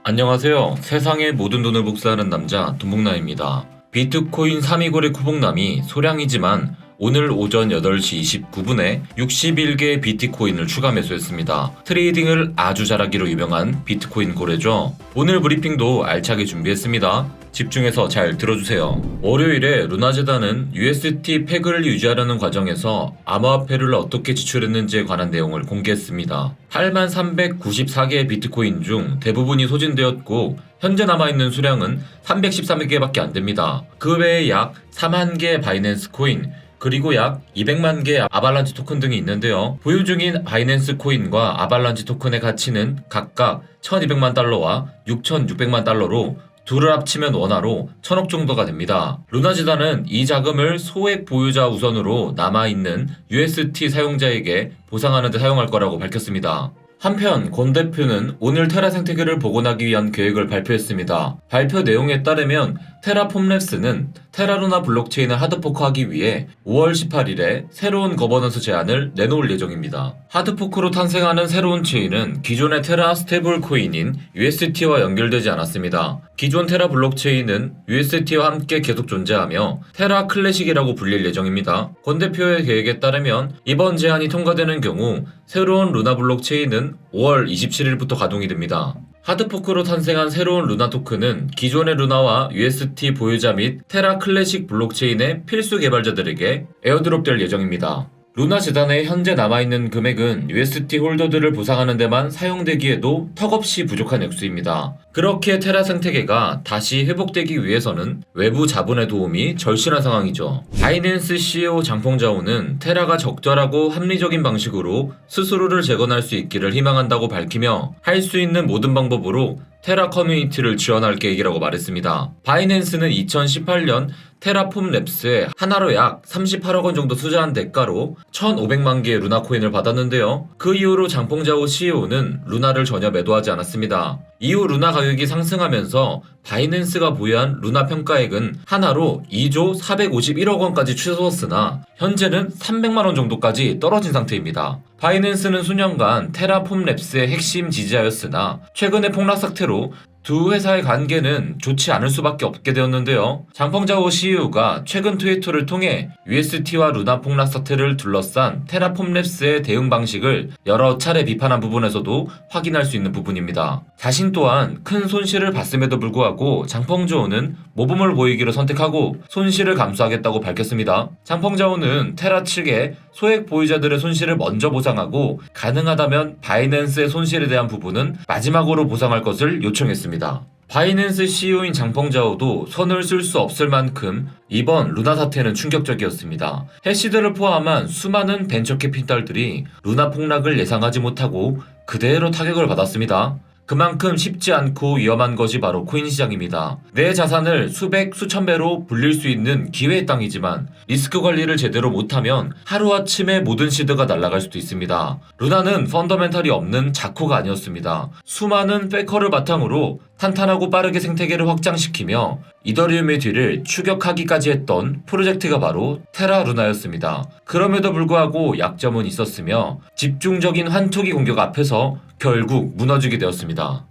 안녕하세요. 세상의 모든 돈을 복사하는 남자 돈복남입니다. 비트코인 3위 거래 쿠복남이 소량이지만 오늘 오전 8시 29분에 61개의 비트코인을 추가 매수했습니다. 트레이딩을 아주 잘하기로 유명한 비트코인 거래죠. 오늘 브리핑도 알차게 준비했습니다. 집중해서 잘 들어주세요. 월요일에 루나재단은 UST 팩을 유지하려는 과정에서 암호화폐를 어떻게 지출했는지에 관한 내용을 공개했습니다. 8394개의 비트코인 중 대부분이 소진되었고 현재 남아있는 수량은 313개밖에 안됩니다. 그 외에 약 4만 개의 바이낸스 코인, 그리고 약 200만 개의 아발란치 토큰 등이 있는데요. 보유 중인 바이낸스 코인과 아발란치 토큰의 가치는 각각 1200만 달러와 6600만 달러로 둘을 합치면 원화로 1000억 정도가 됩니다. 루나재단은 이 자금을 소액 보유자 우선으로 남아있는 UST 사용자에게 보상하는 데 사용할 거라고 밝혔습니다. 한편 권 대표는 오늘 테라 생태계를 복원하기 위한 계획을 발표했습니다. 발표 내용에 따르면 테라폼랩스는 테라루나 블록체인을 하드포크하기 위해 5월 18일에 새로운 거버넌스 제안을 내놓을 예정입니다. 하드포크로 탄생하는 새로운 체인은 기존의 테라 스테이블 코인인 UST와 연결되지 않았습니다. 기존 테라 블록체인은 UST와 함께 계속 존재하며 테라 클래식이라고 불릴 예정입니다. 권 대표의 계획에 따르면 이번 제안이 통과되는 경우 새로운 루나 블록체인은 5월 27일부터 가동이 됩니다. 하드포크로 탄생한 새로운 루나 토큰은 기존의 루나와 UST 보유자 및 테라 클래식 블록체인의 필수 개발자들에게 에어드롭될 예정입니다. 루나 재단에 현재 남아있는 금액은 UST 홀더들을 보상하는 데만 사용되기에도 턱없이 부족한 액수입니다. 그렇게 테라 생태계가 다시 회복되기 위해서는 외부 자본의 도움이 절실한 상황이죠. 바이낸스 CEO 장펑자오는 테라가 적절하고 합리적인 방식으로 스스로를 재건할 수 있기를 희망한다고 밝히며 할 수 있는 모든 방법으로 테라 커뮤니티를 지원할 계획이라고 말했습니다. 바이낸스는 2018년 테라폼랩스에 하나로 약 38억 원 정도 투자한 대가로 1,500만 개의 루나 코인을 받았는데요. 그 이후로 장펑자오 CEO는 루나를 전혀 매도하지 않았습니다. 이후 루나 가격이 상승하면서 바이낸스가 보유한 루나 평가액은 하나로 2조 451억 원까지 치솟았으나 현재는 300만 원 정도까지 떨어진 상태입니다. 바이낸스는 수년간 테라폼랩스의 핵심 지지자였으나 최근의 폭락 사태로 두 회사의 관계는 좋지 않을 수밖에 없게 되었는데요. 장펑자오 CEO가 최근 트위터를 통해 UST와 루나 폭락 사태를 둘러싼 테라폼랩스의 대응 방식을 여러 차례 비판한 부분에서도 확인할 수 있는 부분입니다. 자신 또한 큰 손실을 봤음에도 불구하고 장펑자오는 모범을 보이기로 선택하고 손실을 감수하겠다고 밝혔습니다. 장펑자오는 테라 측에 소액 보유자들의 손실을 먼저 보상하고 가능하다면 바이낸스의 손실에 대한 부분은 마지막으로 보상할 것을 요청했습니다. 바이낸스 CEO인 장펑자오도 선을 쓸 수 없을 만큼 이번 루나 사태는 충격적이었습니다. 해시들을 포함한 수많은 벤처 캐피탈들이 루나 폭락을 예상하지 못하고 그대로 타격을 받았습니다. 그만큼 쉽지 않고 위험한 것이 바로 코인 시장입니다. 내 자산을 수백, 수천 배로 불릴 수 있는 기회의 땅이지만 리스크 관리를 제대로 못하면 하루아침에 모든 시드가 날아갈 수도 있습니다. 루나는 펀더멘탈이 없는 자코가 아니었습니다. 수많은 페커를 바탕으로 탄탄하고 빠르게 생태계를 확장시키며 이더리움의 뒤를 추격하기까지 했던 프로젝트가 바로 테라 루나였습니다. 그럼에도 불구하고 약점은 있었으며 집중적인 환투기 공격 앞에서 결국 무너지게 되었습니다.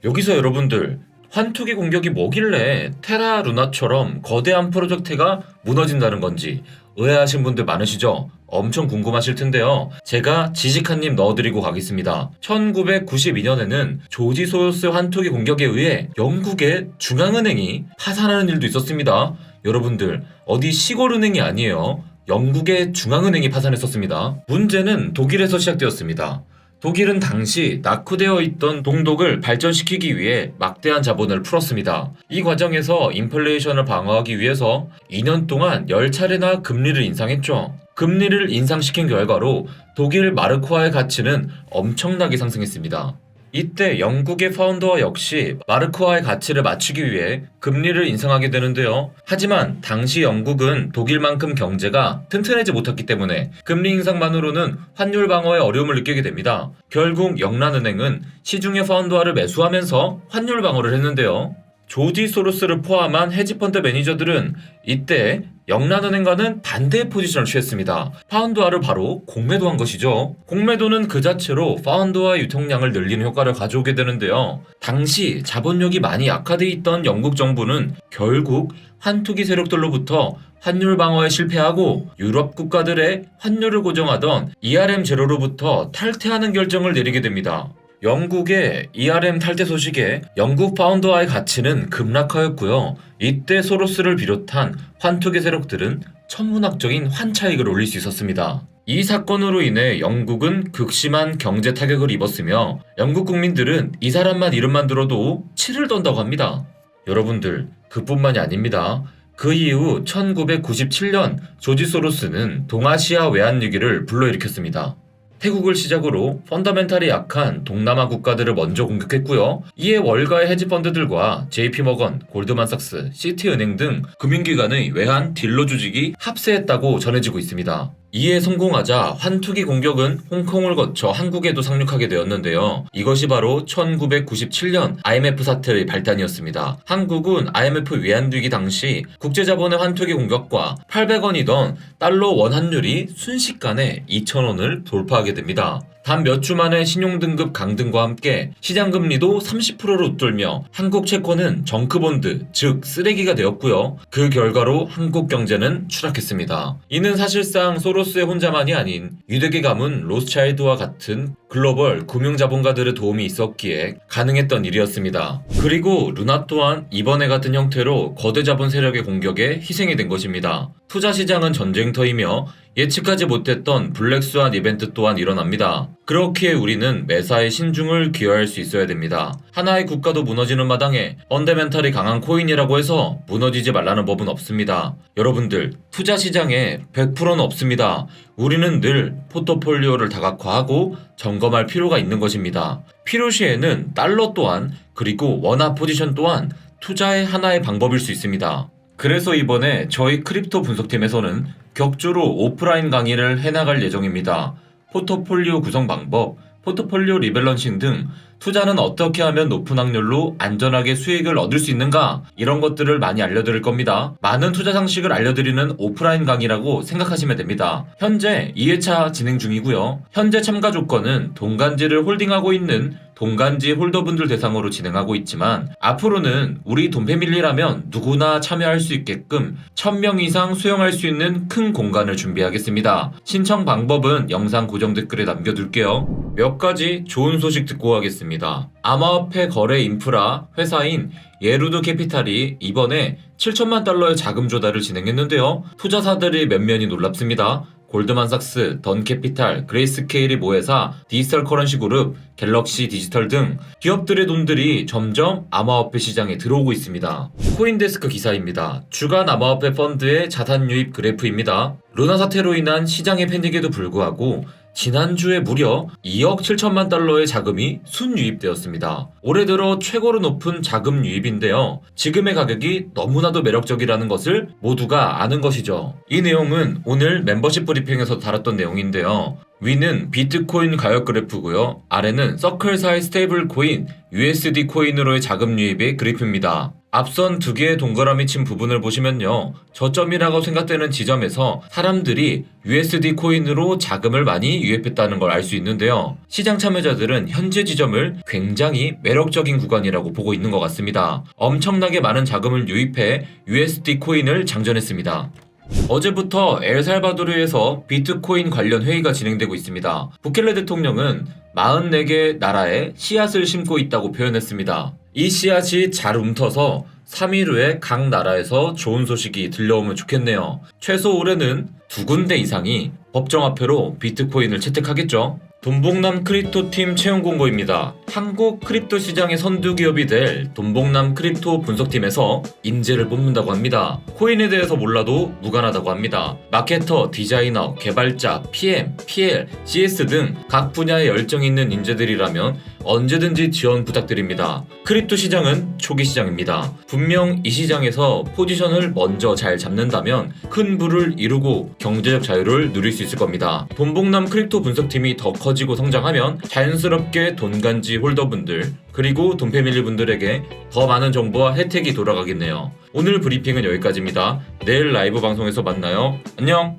여기서 여러분들, 환투기 공격이 뭐길래 테라 루나처럼 거대한 프로젝트가 무너진다는 건지 의아하신 분들 많으시죠? 엄청 궁금하실 텐데요. 제가 지식한님 넣어드리고 가겠습니다. 1992년에는 조지 소로스 환투기 공격에 의해 영국의 중앙은행이 파산하는 일도 있었습니다. 여러분들, 어디 시골은행이 아니에요. 영국의 중앙은행이 파산했었습니다. 문제는 독일에서 시작되었습니다. 독일은 당시 낙후되어 있던 동독을 발전시키기 위해 막대한 자본을 풀었습니다. 이 과정에서 인플레이션을 방어하기 위해서 2년 동안 10차례나 금리를 인상했죠. 금리를 인상시킨 결과로 독일 마르크화의 가치는 엄청나게 상승했습니다. 이때 영국의 파운드화 역시 마르크화의 가치를 맞추기 위해 금리를 인상하게 되는데요. 하지만 당시 영국은 독일만큼 경제가 튼튼하지 못했기 때문에 금리 인상만으로는 환율 방어에 어려움을 느끼게 됩니다. 결국 영란은행은 시중의 파운드화를 매수하면서 환율 방어를 했는데요. 조지 소로스를 포함한 헤지펀드 매니저들은 이때 영란은행과는 반대의 포지션을 취했습니다. 파운드화를 바로 공매도한 것이죠. 공매도는 그 자체로 파운드화 유통량을 늘리는 효과를 가져오게 되는데요. 당시 자본력이 많이 약화돼 있던 영국 정부는 결국 환투기 세력들로부터 환율 방어에 실패하고 유럽 국가들의 환율을 고정하던 ERM 제로로부터 탈퇴하는 결정을 내리게 됩니다. 영국의 ERM 탈퇴 소식에 영국 파운드화의 가치는 급락하였고요. 이때 소로스를 비롯한 환투기 세력들은 천문학적인 환차익을 올릴 수 있었습니다. 이 사건으로 인해 영국은 극심한 경제 타격을 입었으며 영국 국민들은 이 사람만 이름만 들어도 치를 떤다고 합니다. 여러분들, 그뿐만이 아닙니다. 그 이후 1997년 조지 소로스는 동아시아 외환위기를 불러일으켰습니다. 태국을 시작으로 펀더멘탈이 약한 동남아 국가들을 먼저 공격했고요. 이에 월가의 헤지펀드들과 JP모건, 골드만삭스, 시티은행 등 금융기관의 외환 딜러 조직이 합세했다고 전해지고 있습니다. 이에 성공하자 환투기 공격은 홍콩을 거쳐 한국에도 상륙하게 되었는데요. 이것이 바로 1997년 IMF 사태의 발단이었습니다. 한국은 IMF 외환위기 당시 국제자본의 환투기 공격과 800원이던 달러 원환율이 순식간에 2,000원을 돌파하게 됩니다. 단 몇 주 만에 신용등급 강등과 함께 시장금리도 30%로 웃돌며 한국 채권은 정크본드, 즉 쓰레기가 되었고요. 그 결과로 한국 경제는 추락했습니다. 이는 사실상 소로스의 혼자만이 아닌 유대계 가문 로스차일드와 같은 글로벌 금융자본가들의 도움이 있었기에 가능했던 일이었습니다. 그리고 루나 또한 이번에 같은 형태로 거대 자본 세력의 공격에 희생이 된 것입니다. 투자시장은 전쟁터이며 예측하지 못했던 블랙스완 이벤트 또한 일어납니다. 그렇기에 우리는 매사에 신중을 기여할 수 있어야 됩니다. 하나의 국가도 무너지는 마당에 펀더멘탈이 강한 코인이라고 해서 무너지지 말라는 법은 없습니다. 여러분들, 투자시장에 100%는 없습니다. 우리는 늘 포트폴리오를 다각화하고 점검할 필요가 있는 것입니다. 필요시에는 달러 또한 그리고 원화 포지션 또한 투자의 하나의 방법일 수 있습니다. 그래서 이번에 저희 크립토 분석팀에서는 격주로 오프라인 강의를 해나갈 예정입니다. 포트폴리오 구성 방법, 포트폴리오 리밸런싱 등 투자는 어떻게 하면 높은 확률로 안전하게 수익을 얻을 수 있는가, 이런 것들을 많이 알려드릴 겁니다. 많은 투자 상식을 알려드리는 오프라인 강의라고 생각하시면 됩니다. 현재 2회차 진행 중이고요. 현재 참가 조건은 동간지를 홀딩하고 있는 동간지 홀더분들 대상으로 진행하고 있지만 앞으로는 우리 돈패밀리라면 누구나 참여할 수 있게끔 1000명 이상 수용할 수 있는 큰 공간을 준비하겠습니다. 신청 방법은 영상 고정 댓글에 남겨둘게요. 몇 가지 좋은 소식 듣고 가겠습니다. 암호화폐 거래 인프라 회사인 예루드 캐피탈이 이번에 7천만 달러의 자금 조달을 진행했는데요. 투자사들이 면면이 놀랍습니다. 골드만삭스, 던캐피탈, 그레이스케일이 모회사, 디지털 커런시 그룹, 갤럭시 디지털 등 기업들의 돈들이 점점 암호화폐 시장에 들어오고 있습니다. 코인데스크 기사입니다. 주간 암호화폐 펀드의 자산 유입 그래프입니다. 루나 사태로 인한 시장의 패닉에도 불구하고 지난주에 무려 2억 7천만 달러의 자금이 순유입되었습니다. 올해 들어 최고로 높은 자금 유입인데요. 지금의 가격이 너무나도 매력적이라는 것을 모두가 아는 것이죠. 이 내용은 오늘 멤버십 브리핑에서 다뤘던 내용인데요. 위는 비트코인 가격 그래프고요. 아래는 서클사의 스테이블 코인 USD 코인으로의 자금 유입의 그래프입니다. 앞선 두 개의 동그라미 친 부분을 보시면요. 저점이라고 생각되는 지점에서 사람들이 USD 코인으로 자금을 많이 유입했다는 걸 알 수 있는데요. 시장 참여자들은 현재 지점을 굉장히 매력적인 구간이라고 보고 있는 것 같습니다. 엄청나게 많은 자금을 유입해 USD 코인을 장전했습니다. 어제부터 엘살바도르에서 비트코인 관련 회의가 진행되고 있습니다. 부켈레 대통령은 44개 나라에 씨앗을 심고 있다고 표현했습니다. 이 씨앗이 잘 움터서 3일 후에 각 나라에서 좋은 소식이 들려오면 좋겠네요. 최소 올해는 2군데 이상이 법정화폐로 비트코인을 채택하겠죠. 돈봉남 크립토팀 채용 공고입니다. 한국 크립토 시장의 선두 기업이 될 돈봉남 크립토 분석팀에서 인재를 뽑는다고 합니다. 코인에 대해서 몰라도 무관하다고 합니다. 마케터, 디자이너, 개발자, PM, PL, CS 등 각 분야에 열정이 있는 인재들이라면 언제든지 지원 부탁드립니다. 크립토 시장은 초기 시장입니다. 분명 이 시장에서 포지션을 먼저 잘 잡는다면 큰 부를 이루고 경제적 자유를 누릴 수 있을 겁니다. 돈봉남 크립토 분석팀이 더 커지고 성장하면 자연스럽게 돈간지 홀더분들 그리고 돈패밀리 분들에게 더 많은 정보와 혜택이 돌아가겠네요. 오늘 브리핑은 여기까지입니다. 내일 라이브 방송에서 만나요. 안녕!